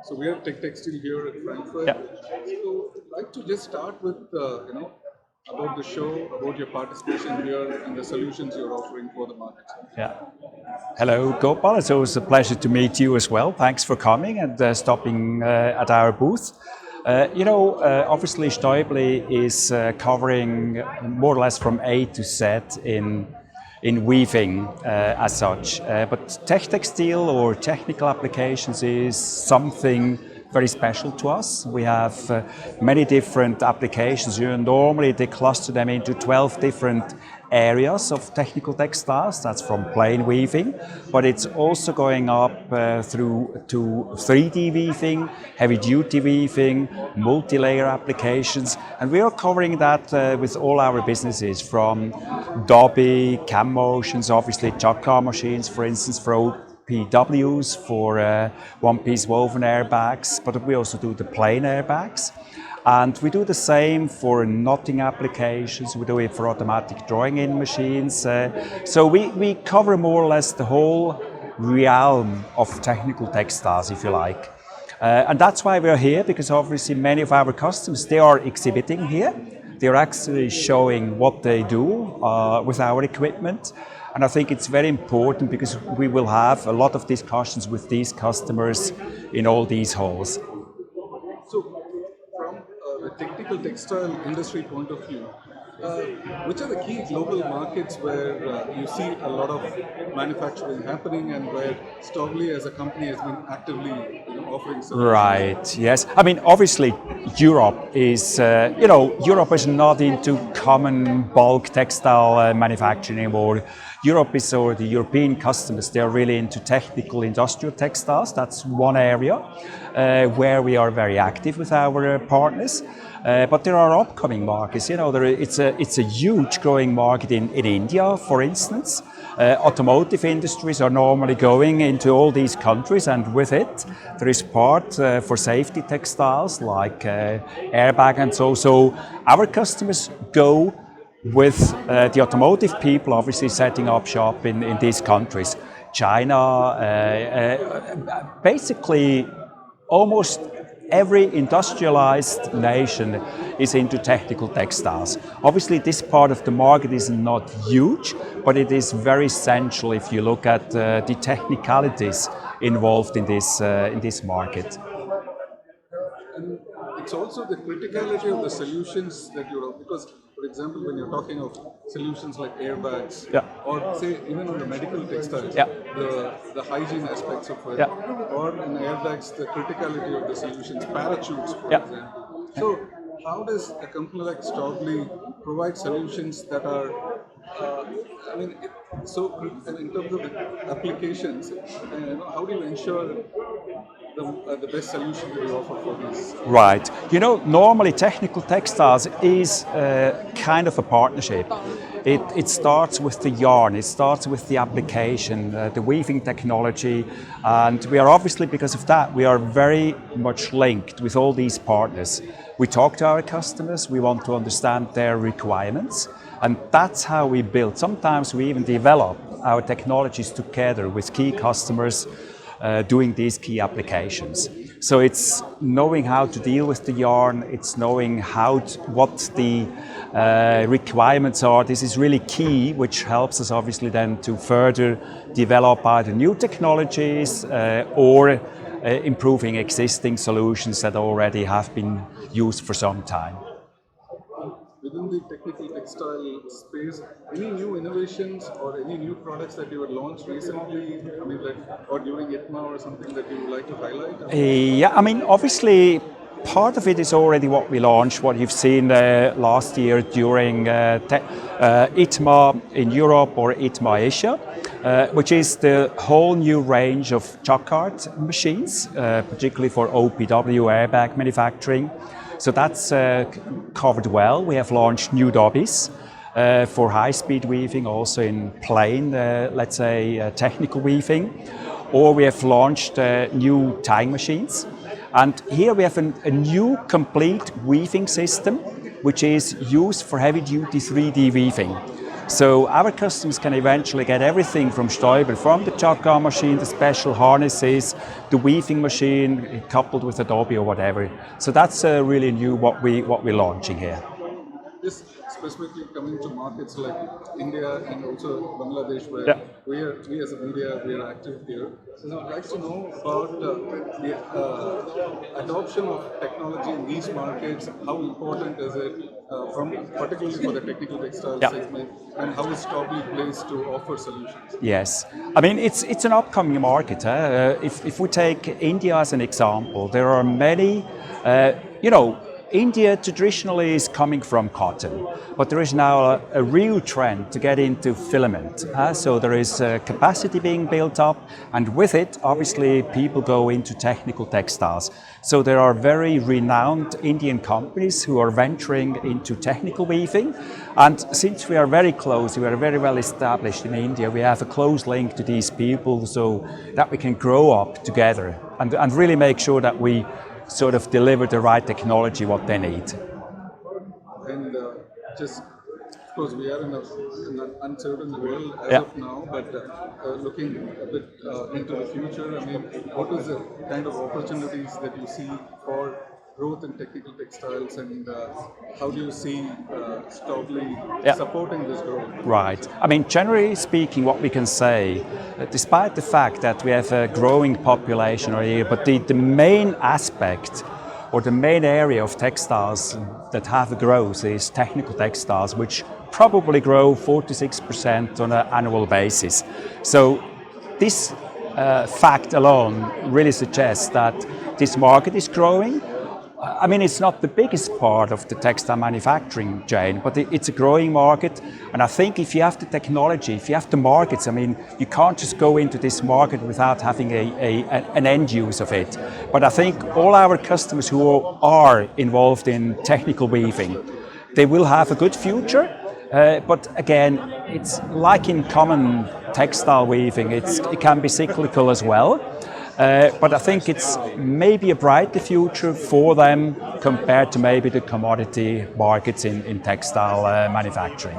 So we are TechTextile here at Frankfurt. Yeah. So I'd like to just start with about the show, about your participation here, and the solutions you're offering for the market. Yeah. Hello, Gopal. It's always a pleasure to meet you as well. Thanks for coming and stopping at our booth. Obviously Stäubli is covering more or less from A to Z in weaving as such. But TECHTEXTIL or technical applications is something very special to us. We have many different applications. Normally they cluster them into 12 different areas of technical textiles. That's from plain weaving, but it's also going up through to 3D weaving, heavy duty weaving, multi-layer applications, and we are covering that with all our businesses, from Dobby, cam motions, obviously jacquard machines, for instance, for PWs, for one-piece woven airbags, but we also do the plain airbags. And we do the same for knotting applications, we do it for automatic drawing-in machines. So we cover more or less the whole realm of technical textiles, if you like. And that's why we're here, because obviously many of our customers, they are exhibiting here. They're actually showing what they do with our equipment. And I think it's very important because we will have a lot of discussions with these customers in all these halls. So, from the technical textile industry point of view, which are the key global markets where you see a lot of manufacturing happening and where Stäubli as a company has been actively offering solutions? Right, yes. I mean, obviously Europe is, Europe is not into common bulk textile manufacturing anymore. Europe is, or the European customers, they are really into technical industrial textiles. That's one area where we are very active with our partners. But there are upcoming markets. It's a huge growing market in India, for instance. Automotive industries are normally going into all these countries, and with it, there is part for safety textiles like airbag and so. So our customers go with the automotive people, obviously setting up shop in these countries. China, basically almost every industrialized nation is into technical textiles. Obviously this part of the market is not huge, but it is very essential if you look at the technicalities involved in this market. And it's also the criticality of the solutions that you're, because for example, when you're talking of solutions like airbags, yeah, or say even on the medical textiles, yeah, the hygiene aspects of it, yeah, or in airbags, the criticality of the solutions, parachutes, for yeah, example. So how does a company like Stäubli provide solutions that are, in terms of the applications, how do you ensure the best solution to be offered for these? Right. Normally technical textiles is kind of a partnership. It starts with the yarn, it starts with the application, the weaving technology, and we are obviously, because of that, we are very much linked with all these partners. We talk to our customers, we want to understand their requirements, and that's how we build. Sometimes we even develop our technologies together with key customers doing these key applications. So it's knowing how to deal with the yarn, it's knowing what the requirements are. This is really key, which helps us obviously then to further develop either new technologies or improving existing solutions that already have been used for some time. Within the technical textile space, any new innovations or any new products that you had launched recently, or during ITMA or something that you would like to highlight? Yeah, obviously part of it is already what we launched, what you've seen last year during ITMA in Europe or ITMA Asia, which is the whole new range of jacquard machines, particularly for OPW airbag manufacturing. So that's covered well. We have launched new Dobbies for high-speed weaving, also in plain, let's say, technical weaving. Or we have launched new tying machines. And here we have a new complete weaving system, which is used for heavy-duty 3D weaving. So our customers can eventually get everything from Stäubli, from the shotgun machine, the special harnesses, the weaving machine coupled with Adobe or whatever. So that's really new what we're launching here. This specifically coming to markets like India and also Bangladesh, where Yeah. we as a media, we are active here. So I'd like to know about the adoption of technology in these markets. How important is it, particularly for the technical textile Yeah. segment, and how is Stäubli placed to offer solutions? Yes, I mean it's an upcoming market. If we take India as an example, there are many, India traditionally is coming from cotton, but there is now a real trend to get into filament. So there is capacity being built up, and with it, obviously, people go into technical textiles. So there are very renowned Indian companies who are venturing into technical weaving, and since we are very close, we are very well established in India, we have a close link to these people so that we can grow up together and really make sure that we sort of deliver the right technology what they need. And of course, we are in an uncertain world as Yeah. of now, but looking a bit into the future, I mean, what is the kind of opportunities that you see for growth in technical textiles, and how do you see Stäubli Yeah. supporting this growth? Right. I mean, generally speaking, what we can say, despite the fact that we have a growing population here, but the main aspect or the main area of textiles that have a growth is technical textiles, which probably grow 4 to 6% on an annual basis. So this fact alone really suggests that this market is growing. I mean, it's not the biggest part of the textile manufacturing chain, but it's a growing market. And I think if you have the technology, if you have the markets, I mean, you can't just go into this market without having an end use of it. But I think all our customers who are involved in technical weaving, they will have a good future. But again, it's like in common textile weaving, it can be cyclical as well. But I think it's maybe a brighter future for them compared to maybe the commodity markets in textile manufacturing.